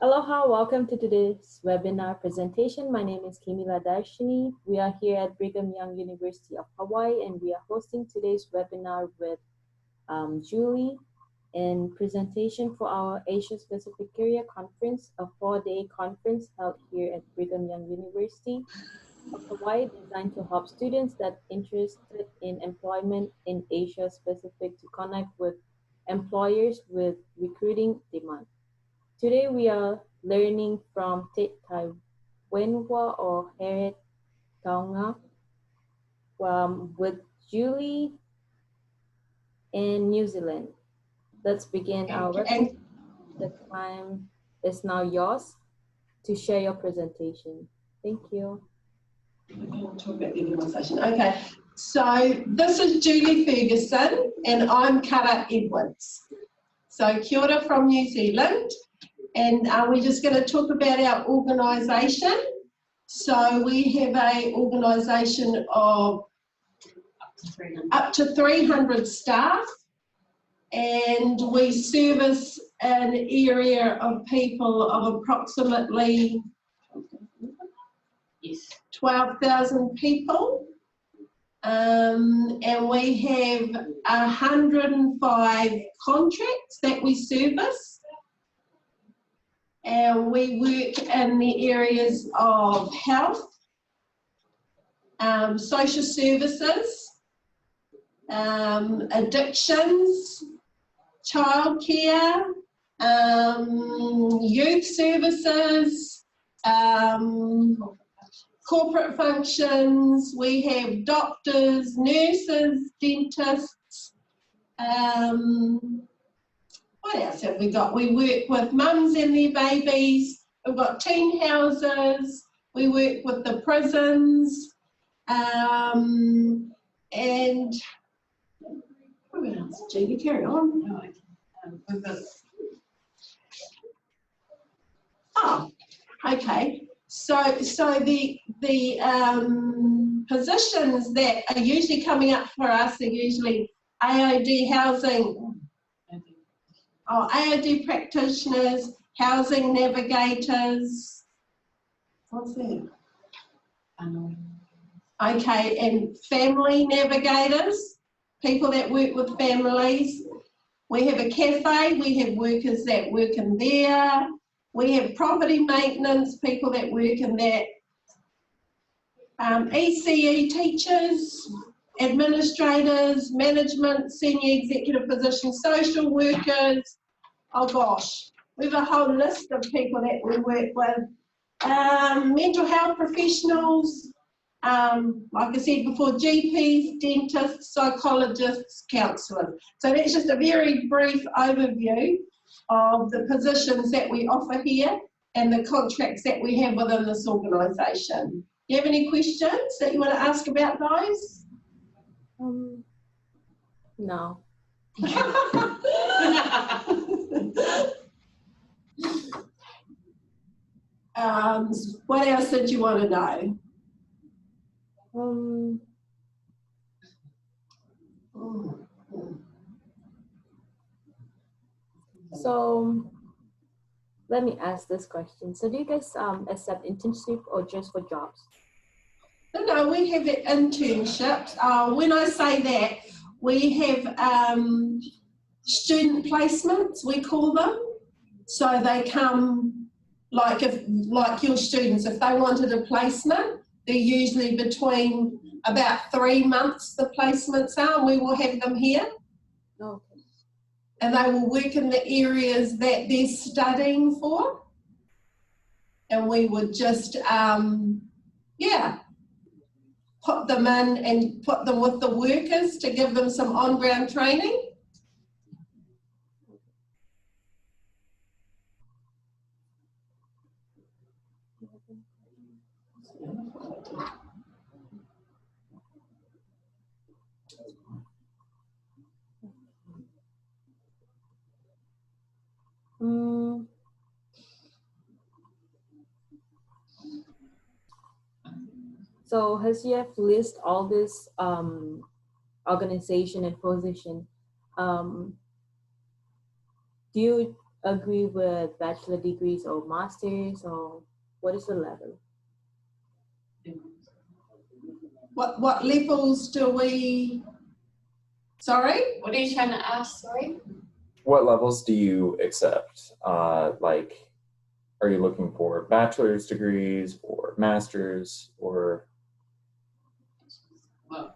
Aloha, welcome to today's webinar presentation. My name is Kimila Darshini. We are here at Brigham Young University of Hawaii, and we are hosting today's webinar with Julie in presentation for our Asia Pacific Career Conference, a 4-day conference held here at Brigham Young University of Hawaii, designed to help students that are interested in employment in Asia Pacific to connect with employers with recruiting demand. Today we are learning from Taiwhenua or Heretaunga with Julie in New Zealand. Let's begin our webinar. The time is now yours to share your presentation. Thank you. We'll talk about the organisation. Okay, so this is Julie Ferguson and I'm Kara Edwards. So kia ora from New Zealand, and we're just going to talk about our organisation. So we have an organisation of up to 300 staff, and we service an area of people of approximately 12,000 people, and we have 105 contracts that we service, and we work in the areas of health, social services, addictions, childcare, youth services, corporate functions. We have doctors, nurses, dentists. What else have we got? We work with mums and their babies. We've got teen houses. We work with the prisons. And what else? Julie, carry on. Oh, okay. So the positions that are usually coming up for us are usually AOD housing, AOD practitioners, housing navigators. What's that? Okay, and family navigators, people that work with families. We have a cafe, we have workers that work in there. We have property maintenance, people that work in that. ECE teachers, administrators, management, senior executive positions, social workers. Oh gosh, we have a whole list of people that we work with. Mental health professionals, like I said before, GPs, dentists, psychologists, counsellors. So that's just a very brief overview of the positions that we offer here and the contracts that we have within this organisation. Do you have any questions that you want to ask about those? No. What else did you want to know? So let me ask this question. So do you guys accept internship or just for jobs? No, we have internships. When I say that, we have student placements, we call them. So they come like your students, if they wanted a placement, they're usually between about 3 months the placements are, and we will have them here. Okay. And they will work in the areas that they're studying for. And we would just, put them in and put them with the workers to give them some on-ground training. So as you have list all this organization and position, do you agree with bachelor degrees or masters, or what is the level? What levels do we, sorry? What are you trying to ask, sorry? What levels do you accept? Like, are you looking for bachelor's degrees or master's or? Well,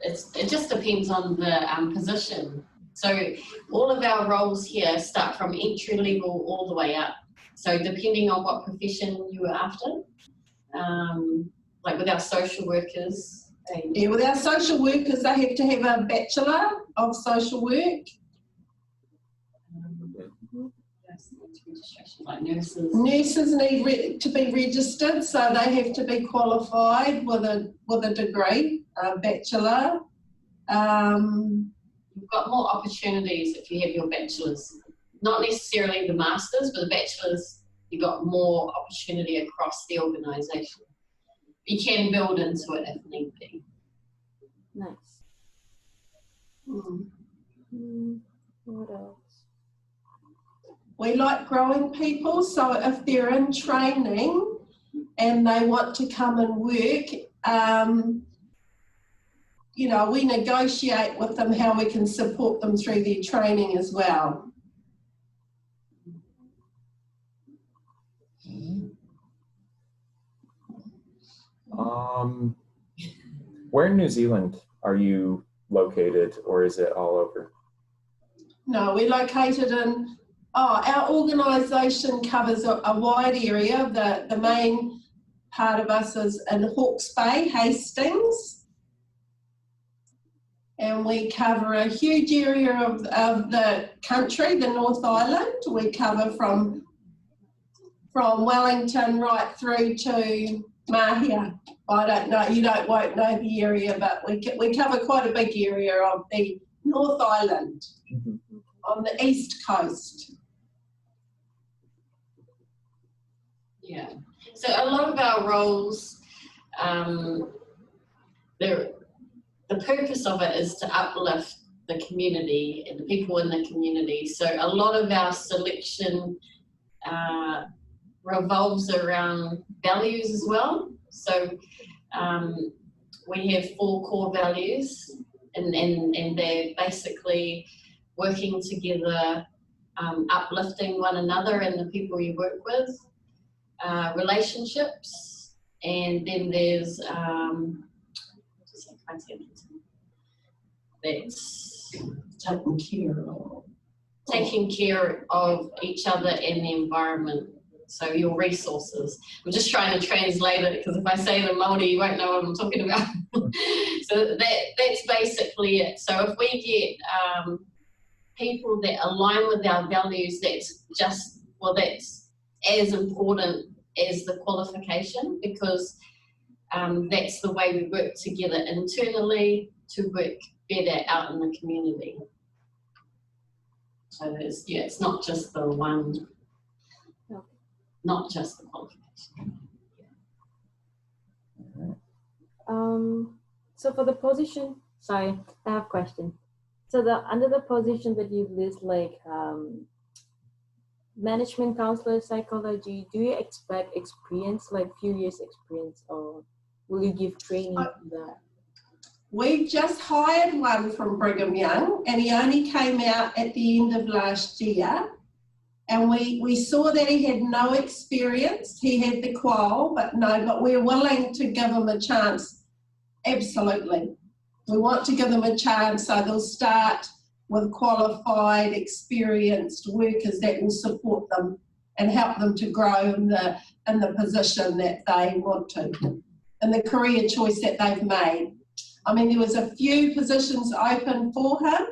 it just depends on the position. So all of our roles here start from entry level all the way up. So depending on what profession you are after, like with our social workers. Yeah, with our social workers, they have to have a Bachelor of Social Work. Like nurses. Nurses need to be registered, so they have to be qualified with a degree, a Bachelor. You've got more opportunities if you have your bachelor's. Not necessarily the master's, but the bachelor's, you've got more opportunity across the organisation. You can build into it if need be. Nice. What else? We like growing people, so if they're in training and they want to come and work, you know, we negotiate with them how we can support them through their training as well. Where in New Zealand are you located, or is it all over? No, we're located in, our organisation covers a wide area. The main part of us is in Hawke's Bay, Hastings. And we cover a huge area of the country, the North Island. We cover from Wellington right through to Mahia. I don't know, won't know the area, but we cover quite a big area of the North Island on the east coast. Yeah. So a lot of our roles, the purpose of it is to uplift the community and the people in the community. So a lot of our selection revolves around values as well. So we have 4 core values, and they're basically working together, uplifting one another and the people you work with, relationships, and then there's that's taking care of each other and the environment. So your resources. I'm just trying to translate it, because if I say the Māori, you won't know what I'm talking about. So that's basically it. So if we get people that align with our values, that's as important as the qualification, because that's the way we work together internally to work better out in the community. So it's not just the one. Not just the qualification. So for the position, sorry, I have a question. So under the position that you list, like management counselor, psychology, do you expect experience, like few years experience, or will you give training for that? We just hired one from Brigham Young, and he only came out at the end of last year. And we saw that he had no experience. He had the qual, but we're willing to give him a chance. Absolutely. We want to give them a chance, so they'll start with qualified, experienced workers that will support them and help them to grow in the position that they want to, and the career choice that they've made. I mean, there was a few positions open for him,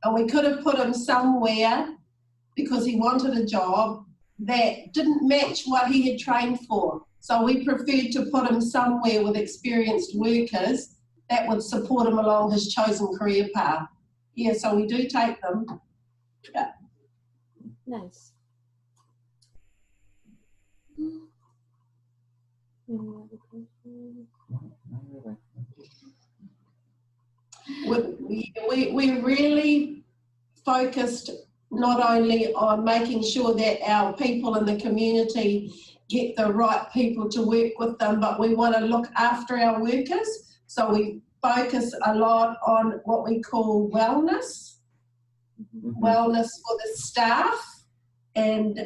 and we could have put him somewhere because he wanted a job that didn't match what he had trained for. So we preferred to put him somewhere with experienced workers that would support him along his chosen career path. Yeah, so we do take them. Yeah. Nice. Any other questions? We really focused not only on making sure that our people in the community get the right people to work with them, but we want to look after our workers. So we focus a lot on what we call wellness, wellness for the staff, and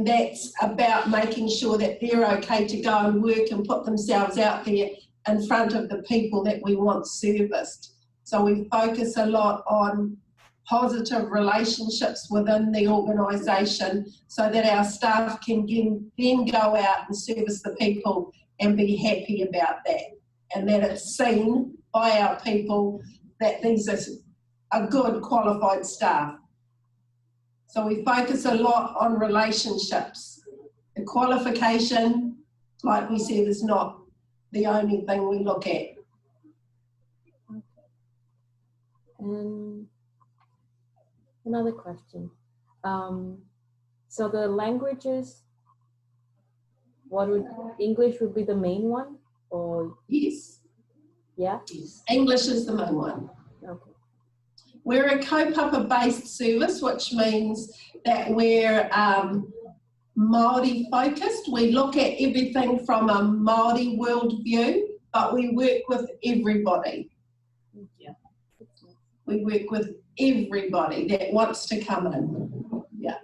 that's about making sure that they're okay to go and work and put themselves out there in front of the people that we want serviced. So we focus a lot on positive relationships within the organisation so that our staff can then go out and service the people and be happy about that, and that it's seen by our people that these are a good qualified staff. So we focus a lot on relationships. The qualification, like we said, is not the only thing we look at. And another question. So the languages, English would be the main one, or? Yes. Yeah? English is the main one. Okay. We're a kaupapa based service, which means that we're Māori focused. We look at everything from a Māori worldview, but we work with everybody. Yeah. We work with everybody that wants to come in. Yeah.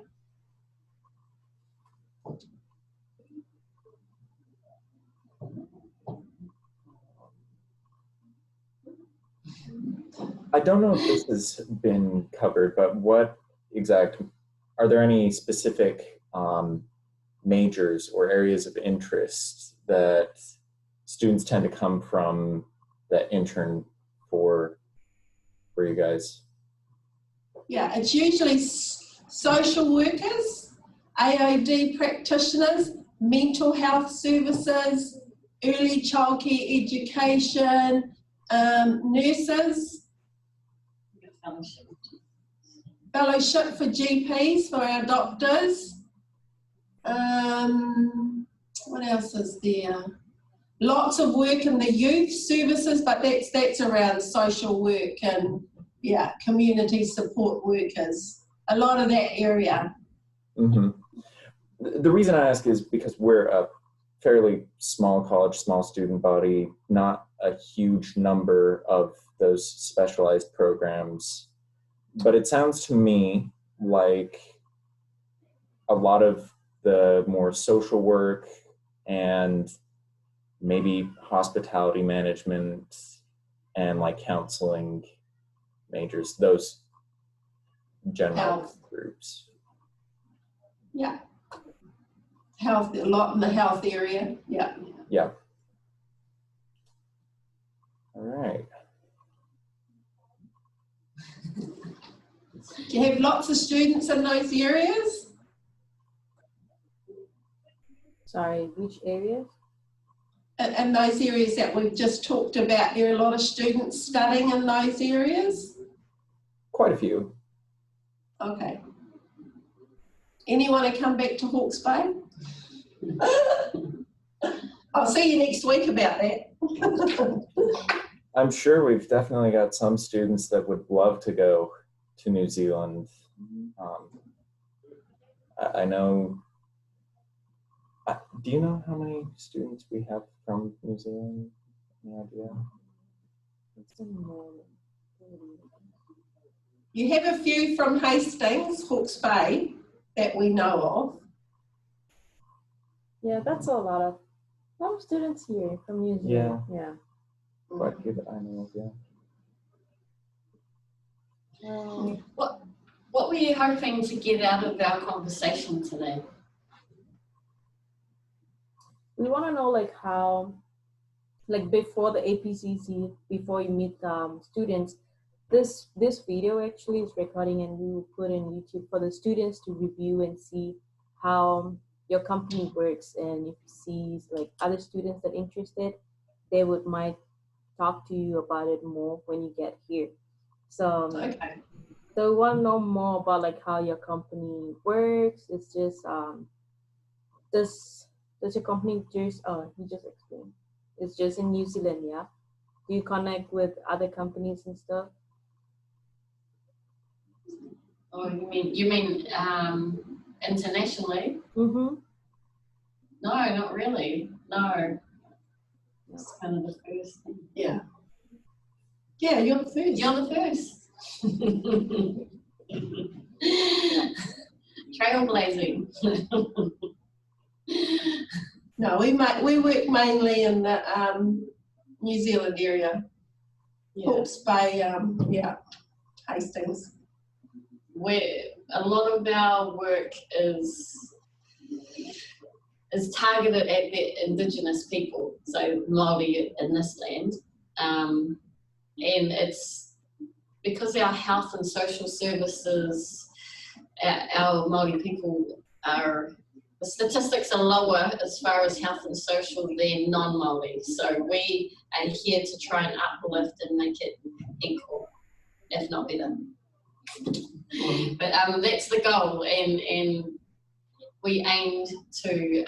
I don't know if this has been covered, but are there any specific majors or areas of interest that students tend to come from that intern for you guys? Yeah, it's usually social workers, AOD practitioners, mental health services, early childcare education, nurses, fellowship for GPs for our doctors. What else is there? Lots of work in the youth services, but that's around social work and community support workers. A lot of that area. Mm-hmm. The reason I ask is because we're a fairly small college, small student body, not a huge number of those specialized programs. But it sounds to me like a lot of the more social work and maybe hospitality management and like counseling majors, those general groups. Yeah. Health, a lot in the health area. Yeah. Yeah. All right. Do you have lots of students in those areas? Sorry, which areas? In those areas that we've just talked about, there are a lot of students studying in those areas? Quite a few. Okay. Anyone to come back to Hawke's Bay? I'll see you next week about that. I'm sure we've definitely got some students that would love to go to New Zealand. I know, do you know how many students we have from New Zealand? Any idea? You have a few from Hastings, Hawke's Bay, that we know of. Yeah, that's a lot of students here from New Zealand. Yeah. Quite a few that I know of, yeah. What were you hoping to get out of our conversation today? We want to know like how, like before the APCC, before you meet students, this video actually is recording and we will put in YouTube for the students to review and see how your company works, and if you see like other students that are interested, they might talk to you about it more when you get here. So Okay. So we want to know more about like how your company works. It's just does your company just you just explained. It's just in New Zealand, yeah? Do you connect with other companies and stuff? Oh, you mean internationally? Mm-hmm. No, not really. No. That's kind of the first thing. Yeah. Yeah, you're the first. You're the first. Trailblazing. No, we work mainly in the New Zealand area. Yeah. Hawke's Bay, yeah, Hastings. Where a lot of our work is targeted at the Indigenous people, so Māori in this land, and it's because our health and social services, our Māori people the statistics are lower as far as health and social than non-Māori. So we are here to try and uplift and make it equal, if not better. But that's the goal, and we aimed to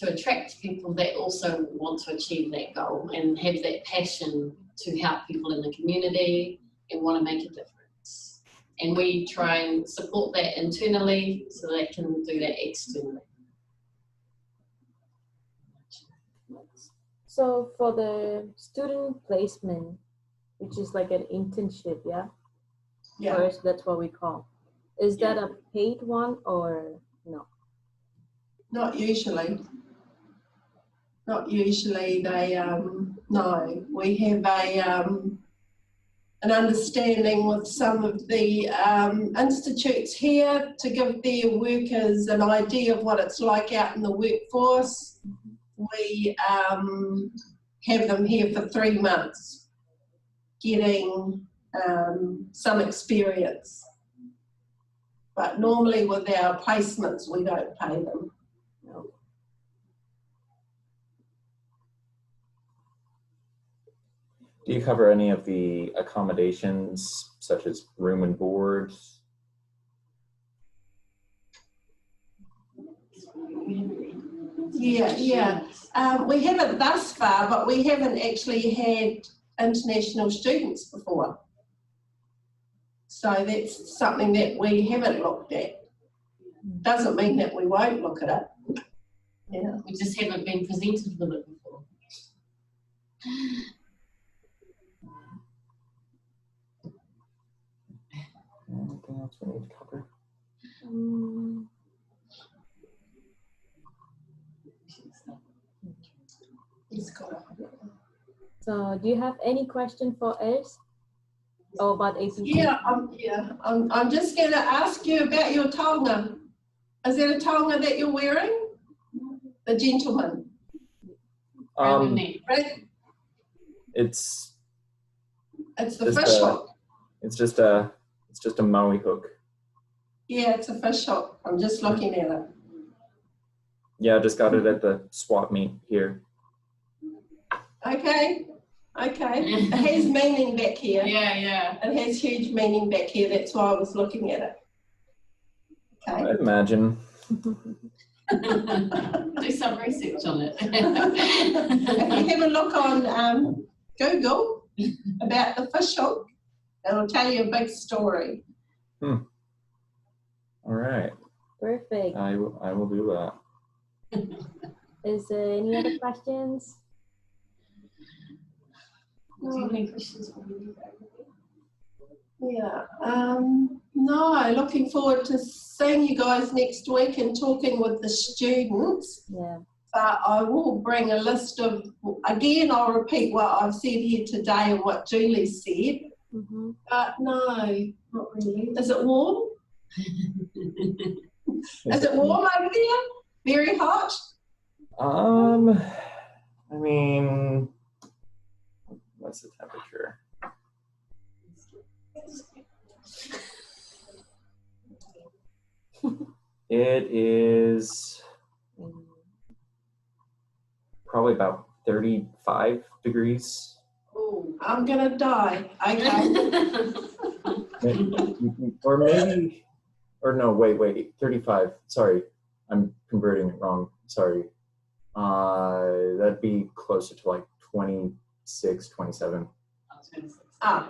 attract people that also want to achieve that goal and have that passion to help people in the community and want to make a difference. And we try and support that internally so they can do that externally. So for the student placement, which is like an internship, yeah? Yeah. Or that's what we call. Is Yeah. that a paid one or no? Not usually. Not usually. They no. We have an understanding with some of the institutes here to give their workers an idea of what it's like out in the workforce. We have them here for 3 months, getting some experience. But normally with our placements, we don't pay them. No. Do you cover any of the accommodations, such as room and board? Yeah. We haven't thus far, but we haven't actually had international students before. So that's something that we haven't looked at. Doesn't mean that we won't look at it. Yeah. We just haven't been presented with it before. Anything else we need to cover? So do you have any question for us? Oh, about APCC? Yeah, I'm just going to ask you about your taonga. Is that a taonga that you're wearing? The gentleman. Right? It's It's the just fish hook. It's just a Maui hook. Yeah, it's a fish hook. I'm just looking at it. Yeah, I just got it at the swap meet here. Okay. It has meaning back here. Yeah. It has huge meaning back here. That's why I was looking at it. Okay. I'd imagine. Do some research on it. If you have a look on Google about the fish hook, it'll tell you a big story. All right. Perfect. I will do that. Is there any other questions? Do you have any questions for me? Yeah. No, looking forward to seeing you guys next week and talking with the students. Yeah. But I will bring a list of, again, I'll repeat what I've said here today and what Julie said. Mm-hmm. But no, not really. Is it warm? Is it warm over there? Very hot? I mean, what's the temperature? It is probably about 35 degrees. Oh, I'm gonna die. Okay. Or maybe, or no, wait, 35. Sorry, I'm converting it wrong. Sorry. That'd be closer to like 26, 27. Ah,